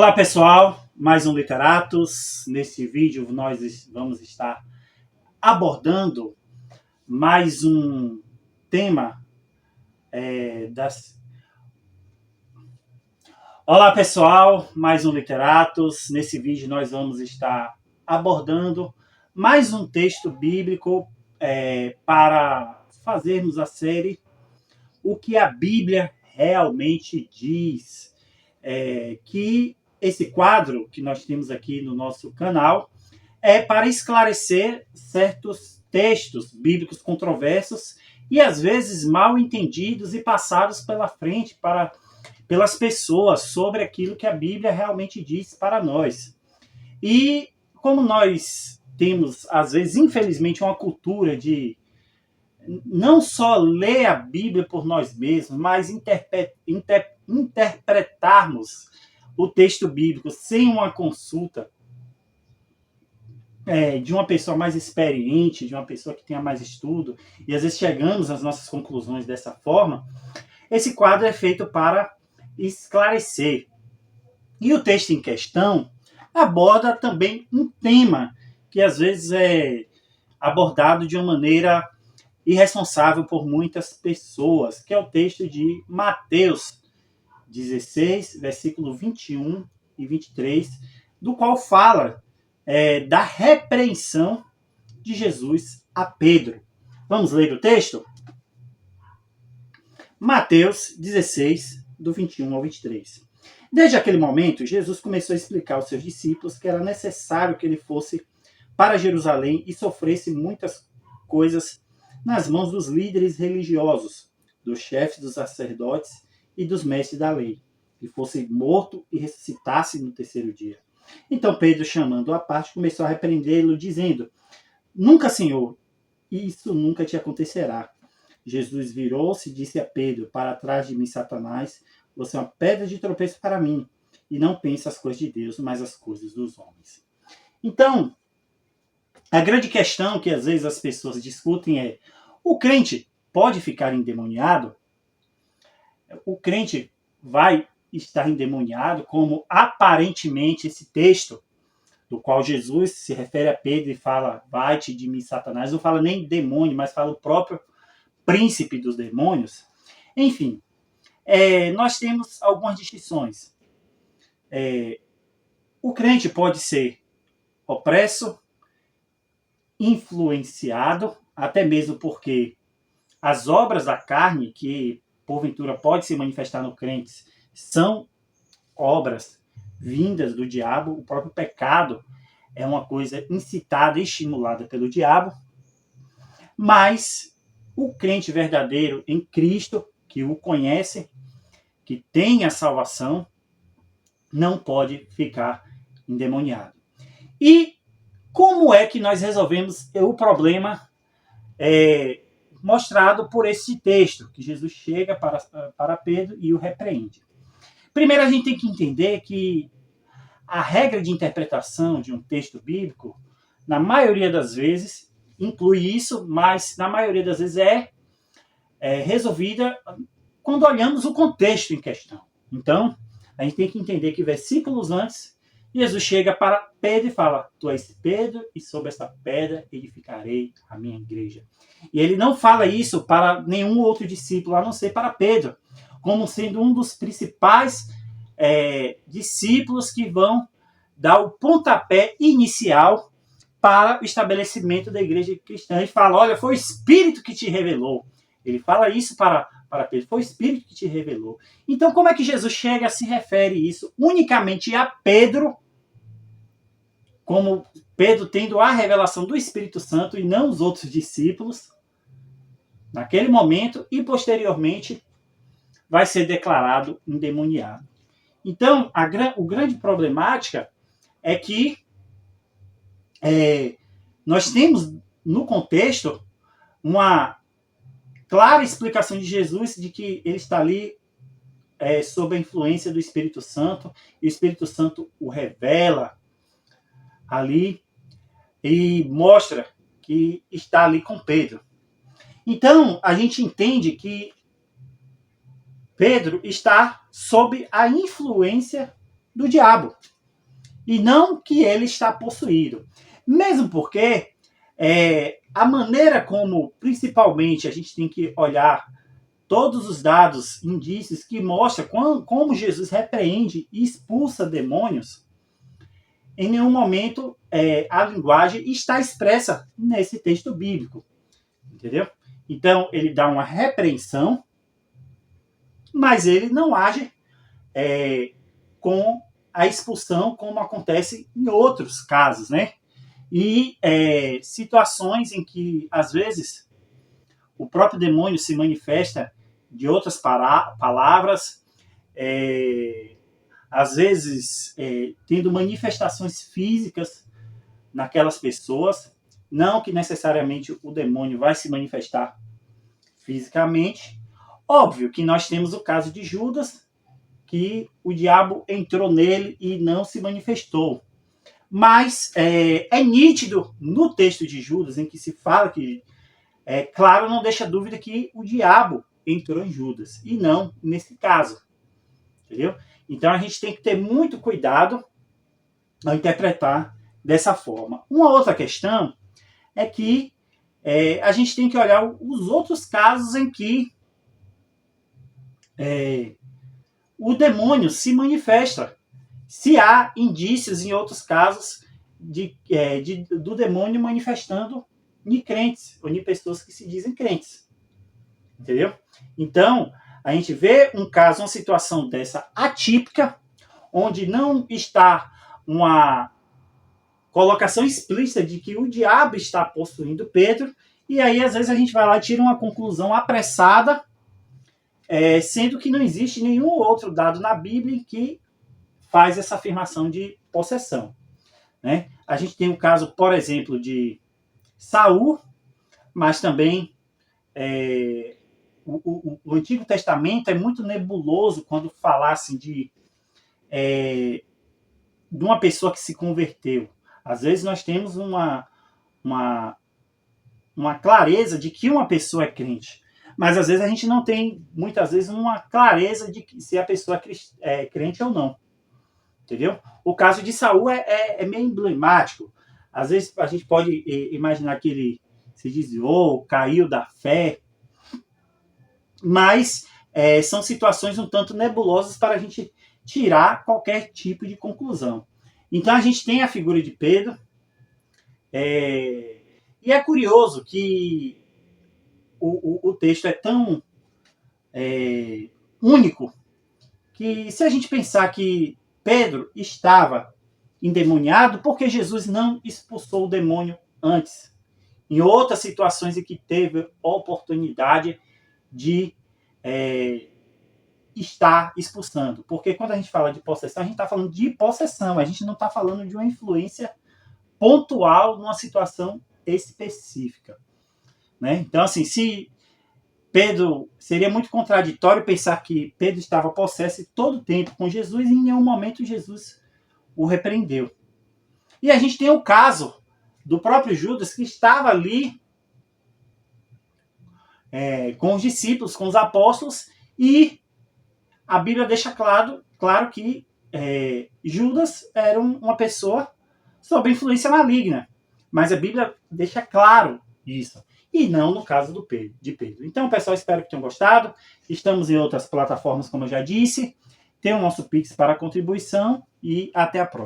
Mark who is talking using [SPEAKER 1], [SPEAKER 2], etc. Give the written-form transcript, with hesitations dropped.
[SPEAKER 1] Olá pessoal, mais um Literatos. Neste vídeo nós vamos estar abordando mais um tema das... Olá pessoal, mais um Literatos. Nesse vídeo nós vamos estar abordando mais um texto bíblico para fazermos a série O que a Bíblia realmente diz. Que esse quadro que nós temos aqui no nosso canal é para esclarecer certos textos bíblicos controversos e às vezes mal entendidos e passados pela frente pelas pessoas sobre aquilo que a Bíblia realmente diz para nós. E como nós temos, às vezes, infelizmente, uma cultura de não só ler a Bíblia por nós mesmos, mas interpretarmos o texto bíblico sem uma consulta de uma pessoa mais experiente, de uma pessoa que tenha mais estudo, e às vezes chegamos às nossas conclusões dessa forma. Esse quadro é feito para esclarecer. E o texto em questão aborda também um tema que às vezes é abordado de uma maneira irresponsável por muitas pessoas, que é o texto de Mateus 16, versículo 21 e 23, do qual fala da repreensão de Jesus a Pedro. Vamos ler o texto? Mateus 16, do 21 ao 23. Desde aquele momento, Jesus começou a explicar aos seus discípulos que era necessário que ele fosse para Jerusalém e sofresse muitas coisas nas mãos dos líderes religiosos, dos chefes dos sacerdotes e dos mestres da lei, e fosse morto e ressuscitasse no terceiro dia. Então Pedro, chamando-o à parte, começou a repreendê-lo, dizendo: Nunca, Senhor, isso nunca te acontecerá. Jesus virou-se e disse a Pedro: Para trás de mim, Satanás, você é uma pedra de tropeço para mim, e não pensa as coisas de Deus, mas as coisas dos homens. Então, a grande questão que às vezes as pessoas discutem é: o crente pode ficar endemoniado? O crente vai estar endemoniado, como aparentemente esse texto, do qual Jesus se refere a Pedro e fala: vai-te de mim, Satanás. Não fala nem demônio, mas fala o próprio príncipe dos demônios. Enfim, nós temos algumas distinções. O crente pode ser opresso, influenciado, até mesmo porque as obras da carne, que porventura pode se manifestar no crente, são obras vindas do diabo. O próprio pecado é uma coisa incitada e estimulada pelo diabo. Mas o crente verdadeiro em Cristo, que o conhece, que tem a salvação, não pode ficar endemoniado. E como é que nós resolvemos o problema mostrado por esse texto, que Jesus chega para Pedro e o repreende? Primeiro, a gente tem que entender que a regra de interpretação de um texto bíblico, na maioria das vezes, inclui isso, mas na maioria das vezes é resolvida quando olhamos o contexto em questão. Então, a gente tem que entender que versículos antes, Jesus chega para Pedro e fala: Tu és Pedro, e sobre essa pedra edificarei a minha igreja. E ele não fala isso para nenhum outro discípulo, a não ser para Pedro, como sendo um dos principais discípulos que vão dar o pontapé inicial para o estabelecimento da igreja cristã. E fala: olha, foi o Espírito que te revelou. Ele fala isso para Pedro: foi o Espírito que te revelou. Então, como é que Jesus chega, se refere isso unicamente a Pedro, como Pedro tendo a revelação do Espírito Santo e não os outros discípulos, naquele momento, e posteriormente vai ser declarado endemoniado. Então, a grande problemática é que nós temos no contexto uma clara explicação de Jesus de que ele está ali sob a influência do Espírito Santo, e o Espírito Santo o revela ali e mostra que está ali com Pedro. Então, a gente entende que Pedro está sob a influência do diabo. E não que ele está possuído. Mesmo porque a maneira como, principalmente, a gente tem que olhar todos os dados, indícios que mostram como Jesus repreende e expulsa demônios, em nenhum momento a linguagem está expressa nesse texto bíblico. Entendeu? Então, ele dá uma repreensão, mas ele não age com a expulsão como acontece em outros casos, né? E situações em que, às vezes, o próprio demônio se manifesta de outras palavras, às vezes tendo manifestações físicas naquelas pessoas, não que necessariamente o demônio vai se manifestar fisicamente. Óbvio que nós temos o caso de Judas, que o diabo entrou nele e não se manifestou. Mas é nítido no texto de Judas, em que se fala que, claro, não deixa dúvida que o diabo entrou em Judas, e não nesse caso. Entendeu? Então a gente tem que ter muito cuidado ao interpretar dessa forma. Uma outra questão é que a gente tem que olhar os outros casos em que o demônio se manifesta. Se há indícios em outros casos do demônio manifestando em crentes, ou em pessoas que se dizem crentes. Entendeu? Então, a gente vê um caso, uma situação dessa atípica, onde não está uma colocação explícita de que o diabo está possuindo Pedro, e aí às vezes a gente vai lá e tira uma conclusão apressada, sendo que não existe nenhum outro dado na Bíblia que faz essa afirmação de possessão. Né? A gente tem o caso, por exemplo, de Saul, mas também o Antigo Testamento é muito nebuloso quando fala assim, de uma pessoa que se converteu. Às vezes nós temos uma clareza de que uma pessoa é crente, mas às vezes a gente não tem, muitas vezes, uma clareza de se a pessoa é crente ou não. Entendeu? O caso de Saul é meio emblemático. Às vezes a gente pode imaginar que ele se desviou, caiu da fé, mas são situações um tanto nebulosas para a gente tirar qualquer tipo de conclusão. Então a gente tem a figura de Pedro, e é curioso que o texto é tão único que, se a gente pensar que Pedro estava endemoniado, porque Jesus não expulsou o demônio antes, em outras situações em que teve oportunidade de estar expulsando. Porque quando a gente fala de possessão, a gente está falando de possessão, a gente não está falando de uma influência pontual numa situação específica. Né? Então, assim, se Pedro, seria muito contraditório pensar que Pedro estava possesso todo o tempo com Jesus e em nenhum momento Jesus o repreendeu. E a gente tem o caso do próprio Judas, que estava ali com os discípulos, com os apóstolos, e a Bíblia deixa claro que Judas era uma pessoa sob influência maligna. Mas a Bíblia deixa claro isso. E não no caso de Pedro. Então, pessoal, espero que tenham gostado. Estamos em outras plataformas, como eu já disse. Tem o nosso Pix para contribuição e até a próxima.